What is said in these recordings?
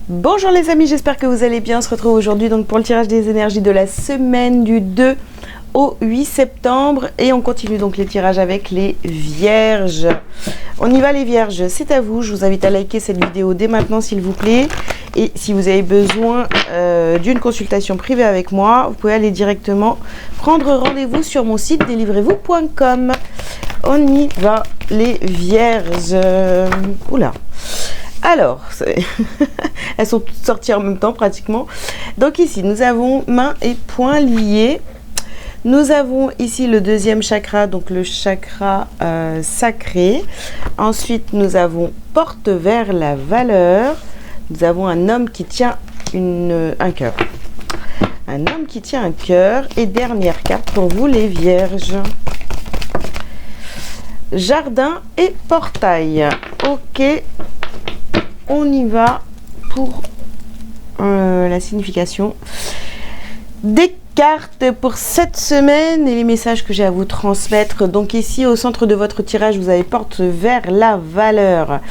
Bonjour les amis, j'espère que vous allez bien. On se retrouve aujourd'hui donc pour le tirage des énergies de la semaine du 2 au 8 septembre et on continue donc les tirages avec les vierges. On y va les vierges, c'est à vous. Je vous invite à liker cette vidéo dès maintenant s'il vous plaît. Et si vous avez besoin d'une consultation privée avec moi, vous pouvez aller directement prendre rendez-vous sur mon site délivrez-vous.com. On y va les vierges. Oula. Alors, elles sont toutes sorties en même temps pratiquement. Donc ici, nous avons mains et poings liés. Nous avons ici le deuxième chakra, donc le chakra sacré. Ensuite, nous avons porte vers la valeur. Nous avons un homme qui tient un cœur. Un homme qui tient un cœur. Et dernière carte pour vous les vierges. Jardin et portail. Ok. On y va pour la signification des cartes pour cette semaine et les messages que j'ai à vous transmettre. Donc ici, au centre de votre tirage, vous avez porte vers la valeur.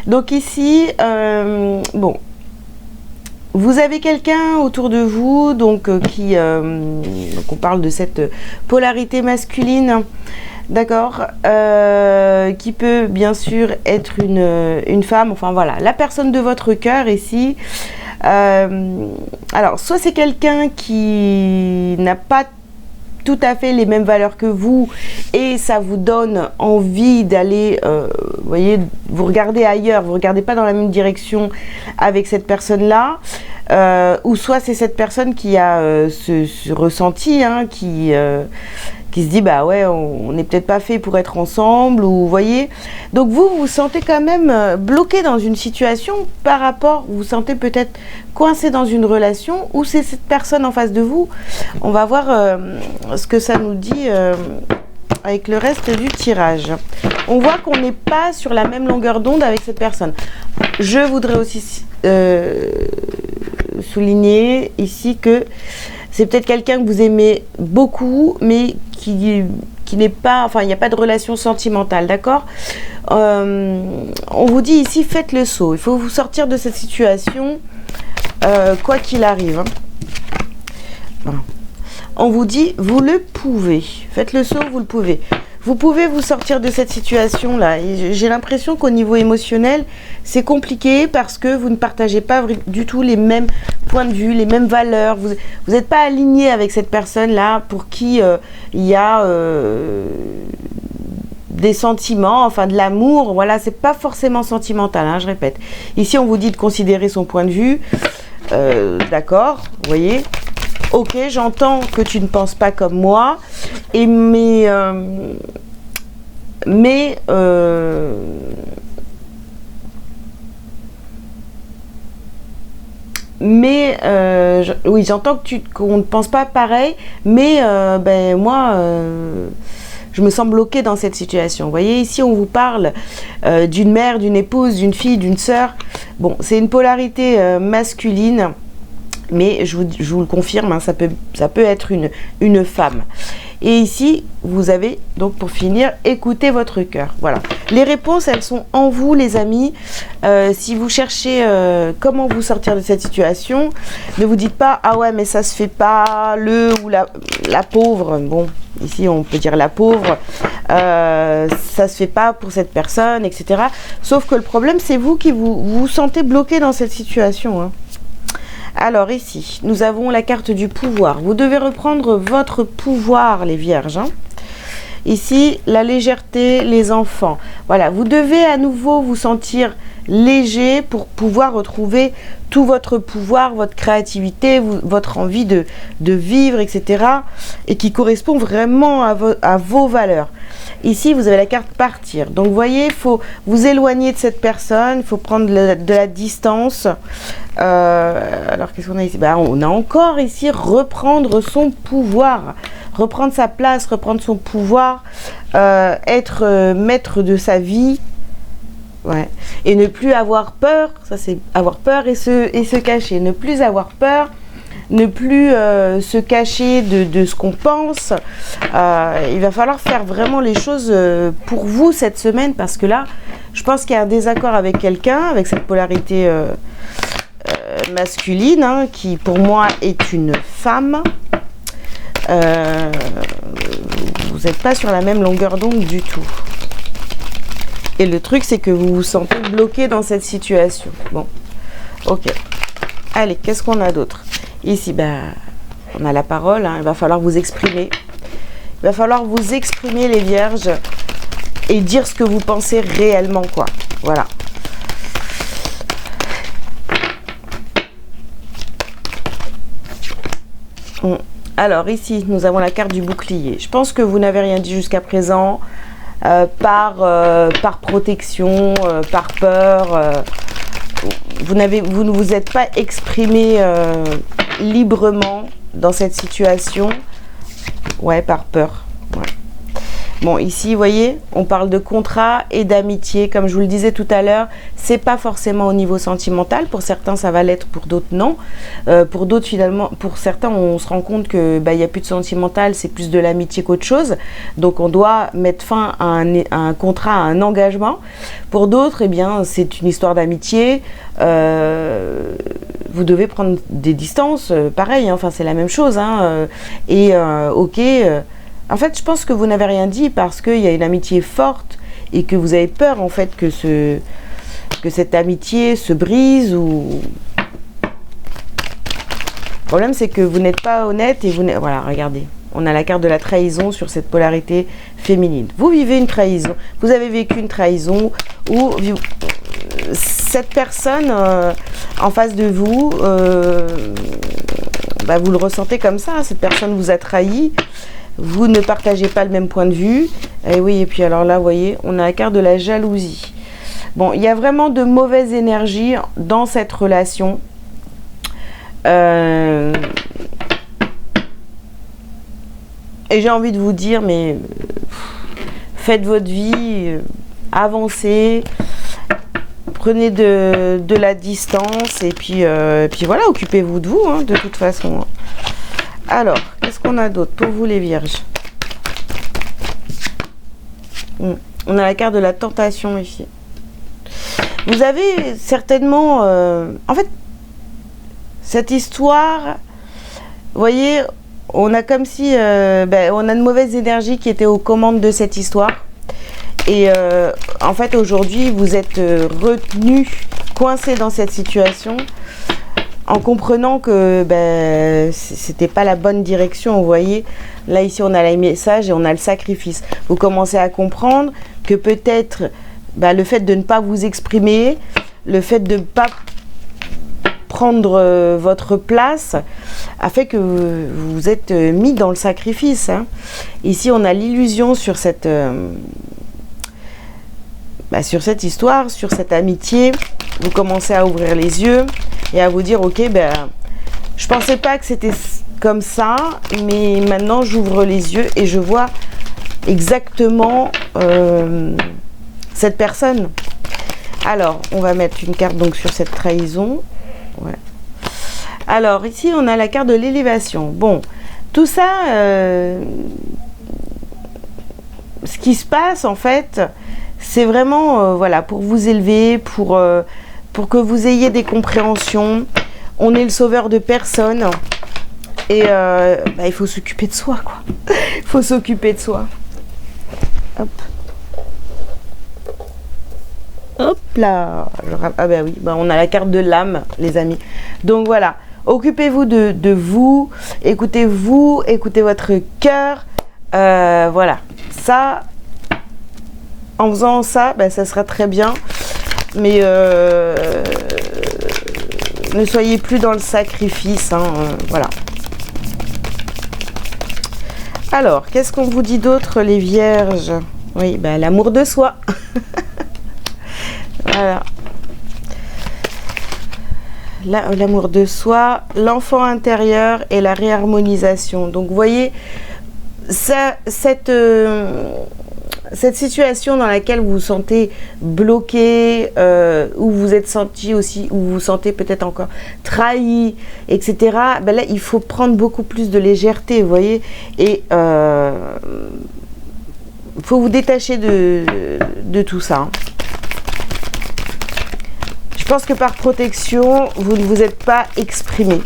Donc ici, bon, vous avez quelqu'un autour de vous, donc donc on parle de cette polarité masculine. D'accord, qui peut bien sûr être une femme, enfin voilà, la personne de votre cœur ici. Alors, soit c'est quelqu'un qui n'a pas tout à fait les mêmes valeurs que vous et ça vous donne envie d'aller, vous voyez, vous regardez ailleurs, vous ne regardez pas dans la même direction avec cette personne-là. Ou soit c'est cette personne qui a ce ressenti, hein, qui se dit bah ouais, on n'est peut-être pas fait pour être ensemble, ou vous voyez. Donc vous vous sentez quand même bloqué dans une situation par rapport, vous vous sentez peut-être coincé dans une relation, ou c'est cette personne en face de vous. On va voir ce que ça nous dit avec le reste du tirage. On voit qu'on n'est pas sur la même longueur d'onde avec cette personne. Je voudrais aussi souligner ici que c'est peut-être quelqu'un que vous aimez beaucoup, mais qui n'est pas, enfin, il n'y a pas de relation sentimentale, d'accord? On vous dit ici, faites le saut. Il faut vous sortir de cette situation, quoi qu'il arrive. Hein. Voilà. On vous dit, vous le pouvez. Faites le saut, vous le pouvez. Vous pouvez vous sortir de cette situation-là. J'ai l'impression qu'au niveau émotionnel, c'est compliqué parce que vous ne partagez pas du tout les mêmes points de vue, les mêmes valeurs. Vous n'êtes pas aligné avec cette personne-là pour qui il y a des sentiments, enfin de l'amour. Voilà, c'est pas forcément sentimental, hein, je répète. Ici, on vous dit de considérer son point de vue. D'accord, vous voyez. Ok, j'entends que tu ne penses pas comme moi, et oui, j'entends qu'on ne pense pas pareil, mais ben moi, je me sens bloquée dans cette situation. Vous voyez, ici, on vous parle d'une mère, d'une épouse, d'une fille, d'une sœur. Bon, c'est une polarité masculine. Mais je vous le confirme, hein, ça peut être une femme. Et ici, vous avez, donc pour finir, écoutez votre cœur. Voilà. Les réponses, elles sont en vous, les amis. Si vous cherchez comment vous sortir de cette situation, ne vous dites pas « Ah ouais, mais ça se fait pas, le ou la pauvre. » Bon, ici, on peut dire la pauvre. Ça se fait pas pour cette personne, etc. Sauf que le problème, c'est vous qui vous sentez bloqué dans cette situation, hein. Alors ici, nous avons la carte du pouvoir. Vous devez reprendre votre pouvoir, les vierges. Hein. Ici, la légèreté, les enfants. Voilà, vous devez à nouveau vous sentir léger pour pouvoir retrouver tout votre pouvoir, votre créativité, votre envie de vivre, etc. Et qui correspond vraiment à vos valeurs. Ici, vous avez la carte partir. Donc, vous voyez, il faut vous éloigner de cette personne. Il faut prendre de la distance. Alors, qu'est-ce qu'on a ici? On a encore ici reprendre son pouvoir. Reprendre sa place, reprendre son pouvoir. Être maître de sa vie. Ouais. Et ne plus avoir peur. Ça, c'est avoir peur et se cacher. Ne plus avoir peur. Ne plus se cacher de ce qu'on pense. Il va falloir faire vraiment les choses pour vous cette semaine, parce que là, je pense qu'il y a un désaccord avec quelqu'un, avec cette polarité masculine, hein, qui pour moi est une femme. Vous n'êtes pas sur la même longueur d'onde du tout. Et le truc, c'est que vous vous sentez bloqué dans cette situation. Bon, ok. Allez, qu'est-ce qu'on a d'autre? Ici, on a la parole, hein, il va falloir vous exprimer. Il va falloir vous exprimer, les vierges, et dire ce que vous pensez réellement, quoi. Voilà. Alors, ici, nous avons la carte du bouclier. Je pense que vous n'avez rien dit jusqu'à présent, par protection, par peur. Vous ne vous êtes pas exprimé librement dans cette situation. Ouais, par peur. Ouais. Bon, ici, vous voyez, on parle de contrat et d'amitié. Comme je vous le disais tout à l'heure, c'est pas forcément au niveau sentimental. Pour certains, ça va l'être, pour d'autres, non. Pour d'autres, finalement, pour certains, on se rend compte que il n'y a plus de sentimental, c'est plus de l'amitié qu'autre chose. Donc, on doit mettre fin à un contrat, à un engagement. Pour d'autres, eh bien, c'est une histoire d'amitié. Vous devez prendre des distances, pareil, hein, enfin, c'est la même chose. Hein, ok. En fait, je pense que vous n'avez rien dit parce qu'il y a une amitié forte et que vous avez peur, en fait, que cette amitié se brise ou... Le problème, c'est que vous n'êtes pas honnête et vous n'êtes... Voilà, regardez. On a la carte de la trahison sur cette polarité féminine. Vous vivez une trahison. Vous avez vécu une trahison ou cette personne en face de vous, vous le ressentez comme ça. Cette personne vous a trahi. Vous ne partagez pas le même point de vue. Et oui, et puis alors là, vous voyez, on a la carte de la jalousie. Bon, il y a vraiment de mauvaises énergies dans cette relation. Et j'ai envie de vous dire, mais faites votre vie, avancez, prenez de la distance et puis voilà, occupez-vous de vous, hein, de toute façon. Alors, qu'est-ce qu'on a d'autre pour vous les vierges? On a la carte de la tentation ici. Vous avez certainement... en fait, cette histoire, vous voyez, on a comme si... on a une mauvaise énergie qui était aux commandes de cette histoire. Et en fait, aujourd'hui, vous êtes retenu, coincé dans cette situation, en comprenant que c'était pas la bonne direction, vous voyez. Là, ici, on a les messages et on a le sacrifice. Vous commencez à comprendre que peut-être le fait de ne pas vous exprimer, le fait de ne pas prendre votre place, a fait que vous vous êtes mis dans le sacrifice. Hein. Ici, on a l'illusion sur cette histoire, sur cette amitié. Vous commencez à ouvrir les yeux et à vous dire, ok, je pensais pas que c'était comme ça, mais maintenant j'ouvre les yeux et je vois exactement cette personne. Alors, on va mettre une carte donc sur cette trahison. Ouais. Alors, ici, on a la carte de l'élévation. Bon, tout ça, ce qui se passe, en fait, c'est vraiment, voilà, pour vous élever, pour que vous ayez des compréhensions. On est le sauveur de personne. Et il faut s'occuper de soi, quoi. Il faut s'occuper de soi. Hop. Hop là. Ah oui, on a la carte de l'âme, les amis. Donc voilà, occupez-vous de vous, écoutez votre cœur. Voilà, ça, en faisant ça, ça sera très bien. Mais ne soyez plus dans le sacrifice, hein, voilà. Alors, qu'est-ce qu'on vous dit d'autre, les vierges? Oui, l'amour de soi. Voilà. L'amour de soi, l'enfant intérieur et la réharmonisation. Donc, vous voyez, cette situation dans laquelle vous vous sentez bloqué, où vous êtes senti aussi, où vous vous sentez peut-être encore trahi, etc. Là, il faut prendre beaucoup plus de légèreté, vous voyez. Et il faut vous détacher de tout ça. Hein. Je pense que par protection, vous ne vous êtes pas exprimé.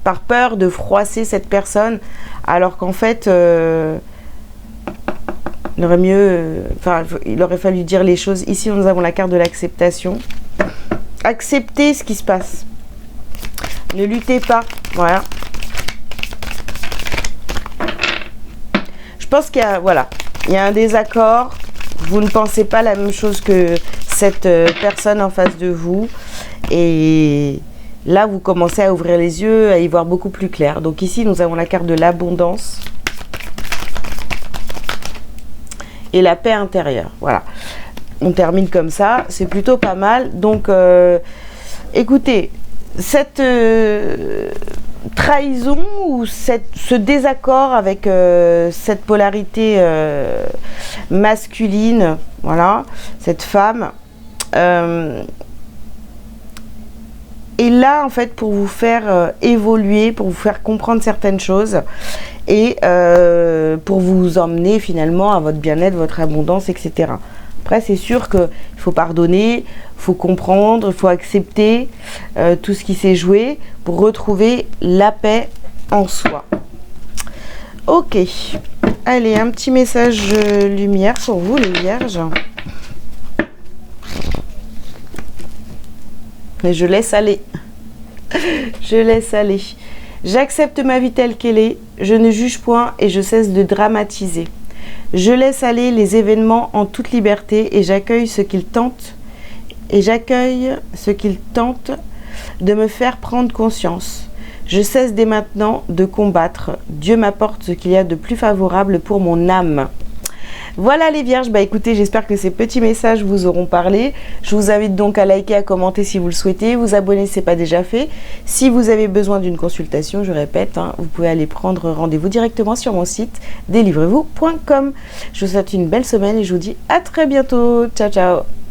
Par peur de froisser cette personne, alors qu'en fait, il aurait mieux... il aurait fallu dire les choses. Ici, nous avons la carte de l'acceptation. Acceptez ce qui se passe. Ne luttez pas. Voilà. Je pense qu'il y a... Voilà. Il y a un désaccord. Vous ne pensez pas la même chose que cette personne en face de vous. Et là, vous commencez à ouvrir les yeux, à y voir beaucoup plus clair. Donc ici, nous avons la carte de l'abondance. Et la paix intérieure. Voilà. On termine comme ça. C'est plutôt pas mal. Donc, écoutez, cette trahison ou ce désaccord avec cette polarité masculine, voilà, cette femme, est là en fait pour vous faire évoluer, pour vous faire comprendre certaines choses et pour vous emmener finalement à votre bien-être, votre abondance, etc. Après, c'est sûr qu'il faut pardonner, il faut comprendre, il faut accepter tout ce qui s'est joué pour retrouver la paix en soi. Ok, allez, un petit message lumière pour vous les vierges. Et je laisse aller. Je laisse aller. J'accepte ma vie telle qu'elle est, je ne juge point et je cesse de dramatiser. Je laisse aller les événements en toute liberté et j'accueille ce qu'ils tentent de me faire prendre conscience. Je cesse dès maintenant de combattre. Dieu m'apporte ce qu'il y a de plus favorable pour mon âme. Voilà les vierges, bah écoutez, j'espère que ces petits messages vous auront parlé. Je vous invite donc à liker, à commenter si vous le souhaitez, vous abonner si ce n'est pas déjà fait. Si vous avez besoin d'une consultation, je répète, vous pouvez aller prendre rendez-vous directement sur mon site délivrez-vous.com. Je vous souhaite une belle semaine et je vous dis à très bientôt. Ciao, ciao.